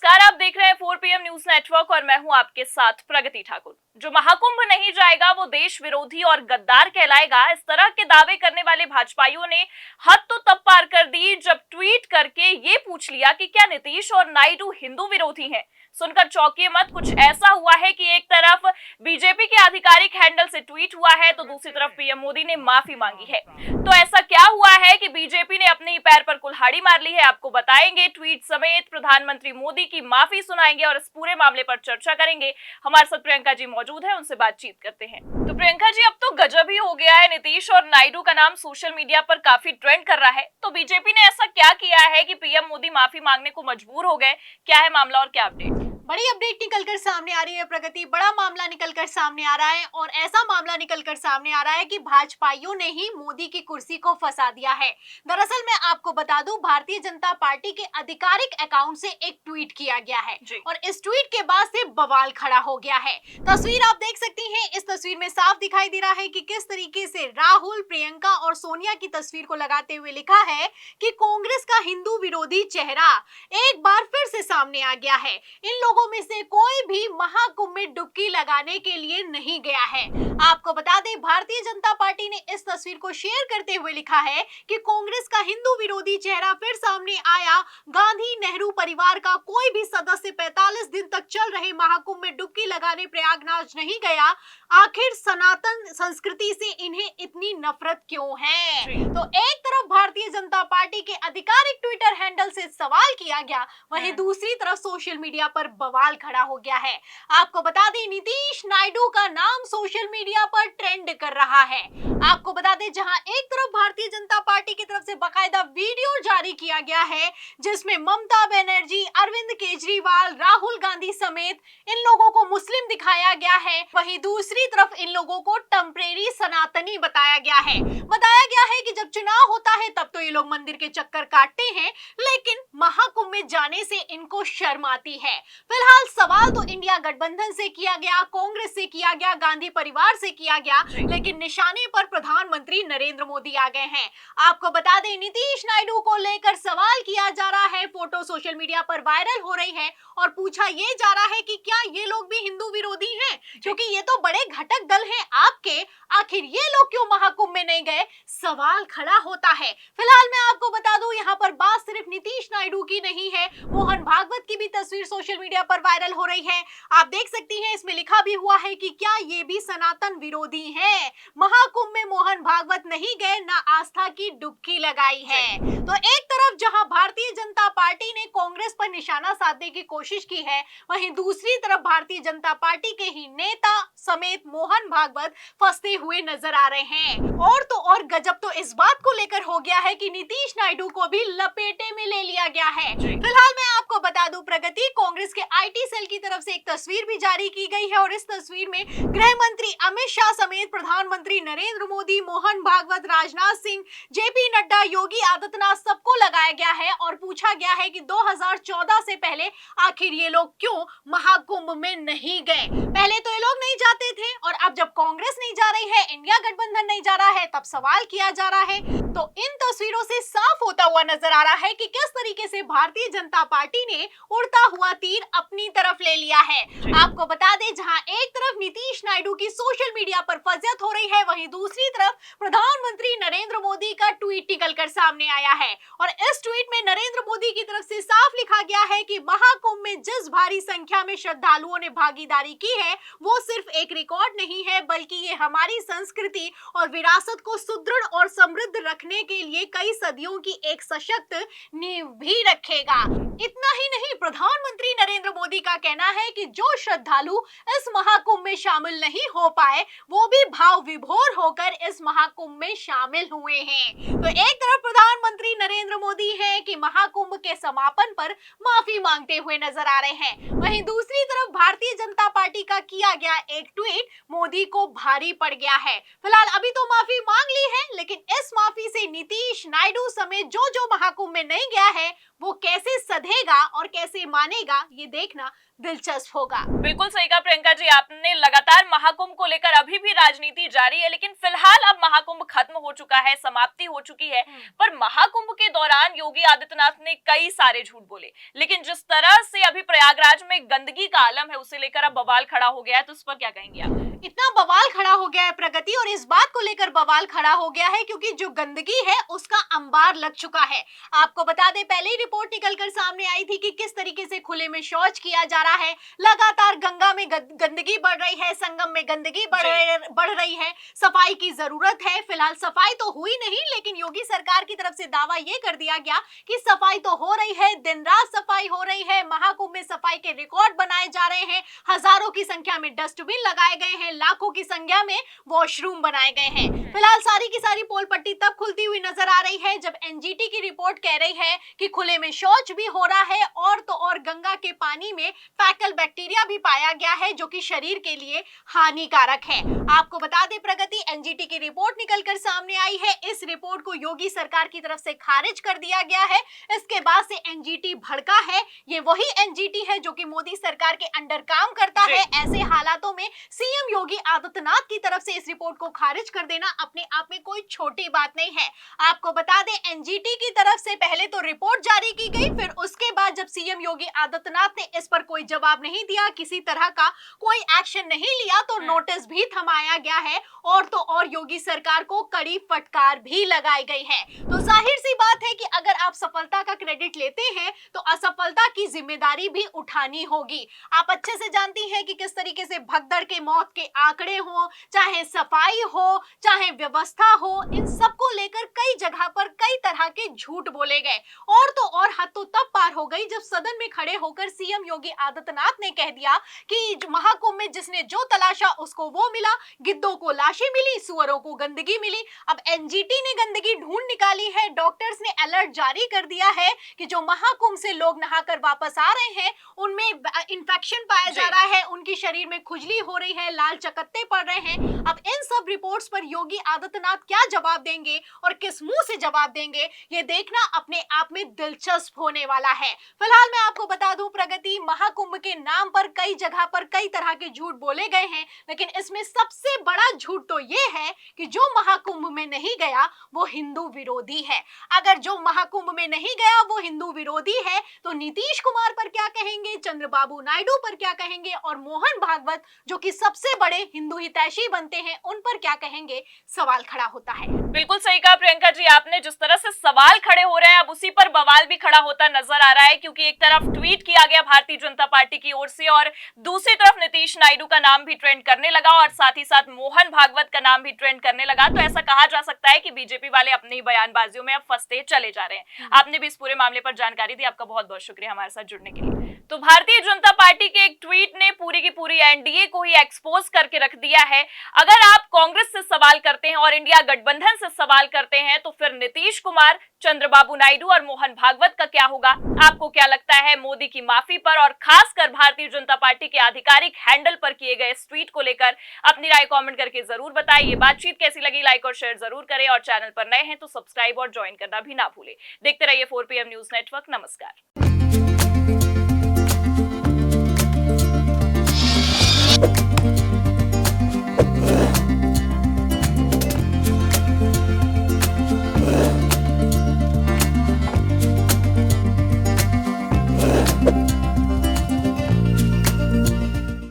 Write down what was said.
नमस्कार, आप देख रहे हैं 4 PM न्यूज नेटवर्क और मैं हूं आपके साथ प्रगति ठाकुर। जो महाकुंभ नहीं जाएगा वो देश विरोधी और गद्दार कहलाएगा। इस तरह के दावे करने वाले भाजपाइयों ने हद तो तब पार कर दी जब ट्वीट करके ये पूछ लिया कि क्या नीतीश और नायडू हिंदू विरोधी हैं। सुनकर चौंकिए मत, कुछ ऐसा हुआ है कि एक तरफ बीजेपी के आधिकारिक हैंडल से ट्वीट हुआ है तो दूसरी तरफ पीएम मोदी ने माफी मांगी है। तो ऐसा क्या हुआ है कि बीजेपी ने अपने ही पैर पर कुल्हाड़ी मार ली है, आपको बताएंगे। ट्वीट समेत प्रधानमंत्री मोदी की माफी सुनाएंगे और इस पूरे मामले पर चर्चा करेंगे। हमारे साथ प्रियंका जी मौजूद है, उनसे बातचीत करते हैं। तो प्रियंका जी, अब तो गजब ही हो गया है, नीतीश और नायडू का नाम सोशल मीडिया पर काफी ट्रेंड कर रहा है। तो बीजेपी ने ऐसा क्या किया है कि पीएम मोदी माफी मांगने को मजबूर हो गए? क्या है मामला और क्या अपडेट? बड़ी अपडेट निकलकर सामने आ रही है प्रगति। बड़ा मामला निकलकर सामने आ रहा है और ऐसा मामला निकलकर सामने आ रहा है कि भाजपाइयों ने ही मोदी की कुर्सी को फंसा दिया है। दरअसल मैं आपको बता दूं, भारतीय जनता पार्टी के आधिकारिक अकाउंट से एक ट्वीट किया गया है और इस ट्वीट के बाद से बवाल खड़ा हो गया है। तस्वीर आप देख सकती हैं। इस तस्वीर में साफ दिखाई दे रहा है कि किस तरीके से राहुल, प्रियंका और सोनिया की तस्वीर को लगाते हुए लिखा है कि कांग्रेस का हिंदू विरोधी चेहरा एक बार फिर से सामने आ गया है। इन लोगों में से कोई भी महाकुंभ में डुबकी लगाने के लिए नहीं गया है। आपको बता दें, भारतीय जनता पार्टी ने इस तस्वीर को शेयर करते हुए लिखा है कि कांग्रेस का हिंदू विरोधी चेहरा फिर सामने आया। गांधी नेहरू परिवार का कोई भी सदस्य 45 दिन तक चल रहे महाकुंभ में डुबकी लगाने प्रयागराज नहीं गया। आखिर सनातन संस्कृति से इन्हें इतनी नफरत क्यों है? तो एक तरफ भारतीय जनता पार्टी के आधिकारिक ट्विटर हैंडल से सवाल किया गया, वहीं दूसरी तरफ सोशल मीडिया पर बवाल खड़ा हो गया है। आपको बता दें, नीतीश नायडू का नाम सोशल मीडिया पर ट्रेंड कर रहा है। आपको बता दें, जहां एक तरफ भारतीय जनता पार्टी की तरफ से बाकायदा वीडियो जारी किया गया है जिसमें ममता बनर्जी, अरविंद केजरीवाल, राहुल गांधी समेत इन लोगों को मुस्लिम दिखाया गया है, वहीं दूसरी तरफ इन लोगों को टेम्परेरी सनातनी बताया गया है। बताया गया है कि जब चुनाव होता है तब तो ये लोग मंदिर के चक्कर काटते हैं, लेकिन महाकुंभ में जाने से इनको शर्म आती है। फिलहाल सवाल तो इंडिया गठबंधन से किया गया, कांग्रेस से किया गया, गांधी परिवार से किया गया, लेकिन निशाने पर प्रधानमंत्री नरेंद्र मोदी आ गए हैं। आपको बता दें, नीतीश नायडू को लेकर सवाल किया जा रहा है, फोटो सोशल मीडिया पर वायरल हो रही है और पूछा ये जा रहा है कि क्या ये लोग भी हिंदू विरोधी हैं, क्योंकि ये तो बड़े घटक दल हैं आपके, आखिर ये लोग क्यों महाकुंभ में नहीं गए? सवाल खड़ा होता है। फिलहाल मैं आपको बता दूं, यहाँ पर बात सिर्फ नीतीश नायडू की नहीं है, मोहन भागवत की भी तस्वीर सोशल मीडिया पर वायरल हो रही है। आप देख सकती हैं, इसमें लिखा भी हुआ है कि क्या ये भी सनातन विरोधी हैं? महाकुंभ में मोहन भागवत नहीं गए, ना आस्था की डुबकी लगाई है। तो एक तरफ जहां भारतीय जनता पार्टी ने कांग्रेस पर निशाना साधने की कोशिश की है, वहीं दूसरी तरफ भारतीय जनता पार्टी के ही नेता समेत मोहन भागवत फंसते हुए नजर आ रहे हैं। और तो और गजब तो इस बात को लेकर हो गया है कि नीतीश नायडू को भी लपेटे में ले लिया गया है। फिलहाल मैं आपको बता दूं प्रगति, कांग्रेस के आईटी सेल की तरफ से एक तस्वीर भी जारी की गई है और इस तस्वीर में गृह मंत्री अमित शाह समेत प्रधानमंत्री नरेंद्र मोदी, मोहन भागवत, राजनाथ सिंह, जेपी नड्डा, योगी आदित्यनाथ सबको लगाया गया है और पूछा गया है कि 2014 से पहले आखिर ये लोग क्यों महाकुंभ में नहीं गए। पहले तो ये लोग नहीं जाते थे और अब जब कांग्रेस नहीं जा रही है, इंडिया गठबंधन नहीं जा रहा है, तब सवाल किया जा रहा है। तो इन तस्वीरों से साफ होता हुआ नजर आ रहा है कि किस तरीके से भारतीय जनता पार्टी ने उड़ता हुआ तीर अपनी तरफ ले लिया है। आपको बता दें, जहां एक तरफ नीतीश नायडू की सोशल मीडिया पर फजियत हो रही है, वहीं दूसरी तरफ प्रधानमंत्री नरेंद्र मोदी का ट्वीट निकलकर सामने आया है और इस ट्वीट में नरेंद्र मोदी की तरफ से साफ लिखा गया है कि महाकुंभ में जिस भारी संख्या में श्रद्धालुओं ने भागीदारी की है, वो सिर्फ एक रिकॉर्ड नहीं है, बल्कि ये हमारी संस्कृति और विरासत को सुदृढ़ और समृद्ध रखने के लिए कई सदियों की एक सशक्त नींव भी रखेगा। इतना ही नहीं, प्रधानमंत्री नरेंद्र मोदी का कहना है कि जो श्रद्धालु इस महाकुंभ में शामिल नहीं हो पाए, वो भी भाव विभोर होकर इस महाकुंभ में शामिल हुए हैं। तो एक तरफ प्रधानमंत्री नरेंद्र मोदी है कि महाकुंभ के समापन पर माफी मांगते हुए नजर आ रहे हैं, वहीं दूसरी तरफ भारतीय जनता पार्टी का किया गया एक ट्वीट मोदी को भारी पड़ गया है। फिलहाल अभी तो माफी मांग ली है, लेकिन इस माफी से नीतीश नायडू समेत जो महाकुंभ में नहीं गया है, वो कैसे सधेगा और कैसे मानेगा, ये देखना दिलचस्प होगा। बिल्कुल सही कहा प्रियंका जी आपने। लगातार महाकुंभ को लेकर अभी भी राजनीति जारी है, लेकिन फिलहाल अब महाकुंभ खत्म हो चुका है, समाप्ति हो चुकी है। पर महाकुंभ के दौरान योगी आदित्यनाथ ने कई सारे झूठ बोले, लेकिन जिस तरह से अभी प्रयागराज में गंदगी का आलम है उसे लेकर अब बवाल खड़ा हो गया है, तो उस पर क्या कहेंगे आप? इतना बवाल खड़ा हो गया है प्रगति, और इस बात को लेकर बवाल खड़ा हो गया है क्योंकि जो गंदगी है उसका अंबार लग चुका है। आपको बता दें, पहले ही रिपोर्ट निकलकर सामने आई थी कि किस तरीके से खुले में शौच किया जा रहा है। लगातार गंगा में गंदगी बढ़ रही है, संगम में गंदगी बढ़ रही है। सफाई की जरूरत है। फिलहाल सफाई तो हुई नहीं, लेकिन योगी सरकार की तरफ से दावा यह कर दिया गया कि सफाई तो हो रही है, दिन रात सफाई हो रही है। महाकुंभ में सफाई के रिकॉर्ड बनाए जा रहे हैं, हजारों की संख्या में डस्टबिन लगाए गए हैं, लाखों की संख्या में वॉशरूम बनाए गए हैं। फिलहाल सारी की सारी पोल पट्टी तब खुलती हुई नजर आ रही है जब एनजीटी की रिपोर्ट कह रही है कि खुले में शौच भी हो रहा है, और तो और गंगा के पानी में फैकल बैक्टीरिया भी पाया गया है जो कि शरीर के लिए हानिकारक है। आपको बता दें प्रगति, एनजीटी की रिपोर्ट निकलकर सामने आई है। इस रिपोर्ट को योगी सरकार की तरफ से खारिज कर दिया गया है। इसके बाद से एनजीटी भड़का है। ये वही एनजीटी है जो कि मोदी सरकार के अंडर काम करता है। ऐसे हालातों में सीएम योगी आदित्यनाथ की तरफ से इस रिपोर्ट को खारिज कर देना अपने आप में कोई छोटी बात नहीं है। आपको बता दें, एनजीटी की तरफ से पहले तो रिपोर्ट जारी की गई, फिर उसके बाद जब सीएम योगी आदित्यनाथ ने इस पर कोई जवाब नहीं दिया, किसी तरह का कोई एक्शन नहीं लिया, तो नोटिस भी थमाया गया है, और तो और योगी सरकार को कड़ी फटकार भी लगाई गई है। तो जाहिर सी बात है कि अगर आप सफलता का क्रेडिट लेते हैं तो असफलता की जिम्मेदारी भी उठानी होगी। आप अच्छे से जानती हैं कि किस तरीके से भगदड़ के मौत के आंकड़े हो, चाहे सफाई हो, चाहे व्यवस्था हो, इन सबको लेकर कई जगह पर कई तरह के झूठ बोले गए, और तो और हद तो तब पार हो गई जब सदन में खड़े होकर सीएम योगी आदित्यनाथ ने कह दिया कि महाकुंभ में जिसने जो तलाशा उसको वो मिला, गिद्धों को लाशें मिली, सुअरों को गंदगी मिली। अब एनजीटी ने गंदगी ढूंढ निकाली है, डॉक्टर्स ने अलर्ट जारी कर दिया है कि जो महाकुंभ से लोग नहाकर वापस आ रहे हैं उनमें इंफेक्शन पाया जा रहा है, उनकी शरीर में खुजली हो रही है, लाल चकत्ते पड़ रहे हैं। अब इन सब रिपोर्ट्स पर योगी आदित्यनाथ क्या जवाब देंगे और किस मुंह से जवाब देंगे, ये देखना अपने आप में दिलचस्प होने वाला है। फिलहाल मैं आपको बता दूं प्रगति, महाकुंभ के नाम पर कई जगह पर कई तरह के झूठ बोले गए हैं, लेकिन इसमें सबसे बड़ा झूठ तो ये है कि जो महाकुंभ में नहीं गया वो हिंदू विरोधी है। अगर जो महाकुंभ में नहीं गया वो हिंदू विरोधी है, तो नीतीश कुमार पर क्या कहेंगे, चंद्रबाबू नायडू पर क्या कहेंगे, और मोहन भागवत जो कि सबसे बड़े हिंदू हितैषी बनते हैं उन पर क्या कहेंगे, सवाल खड़ा होता है। बिल्कुल सही कहा प्रियंका जी आपने। जिस तरह से सवाल खड़े हो रहे हैं अब उसी पर बवाल भी खड़ा होता नजर आ रहा है, क्योंकि एक तरफ ट्वीट किया गया भारतीय जनता पार्टी की ओर से और दूसरी तरफ नीतीश नायडू का नाम भी ट्रेंड करने लगा और साथ ही साथ मोहन भागवत का नाम भी ट्रेंड करने लगा। तो ऐसा कहा जा सकता है कि बीजेपी वाले अपनी ही बयानबाजियों में अब फंसते चले जा रहे हैं। आपने भी इस पूरे मामले पर जानकारी दी, आपका बहुत बहुत शुक्रिया हमारे साथ जुड़ने के लिए। तो भारतीय जनता पार्टी के एक ट्वीट ने पूरी की पूरी एनडीए को ही एक्सपोज करके रख दिया है। अगर आप कांग्रेस से सवाल करते हैं और इंडिया गठबंधन से सवाल करते हैं तो फिर नीतीश कुमार, चंद्रबाबू नायडू और मोहन भागवत का क्या होगा? आपको क्या लगता है मोदी की माफी पर और खासकर भारतीय जनता पार्टी के आधिकारिक हैंडल पर किए गए इस ट्वीट को लेकर अपनी राय कमेंट करके जरूर बताएं। ये बातचीत कैसी लगी, लाइक और शेयर जरूर करें, और चैनल पर नए हैं तो सब्सक्राइब और ज्वाइन करना भी ना भूलें। देखते रहिए 4PM न्यूज नेटवर्क। नमस्कार।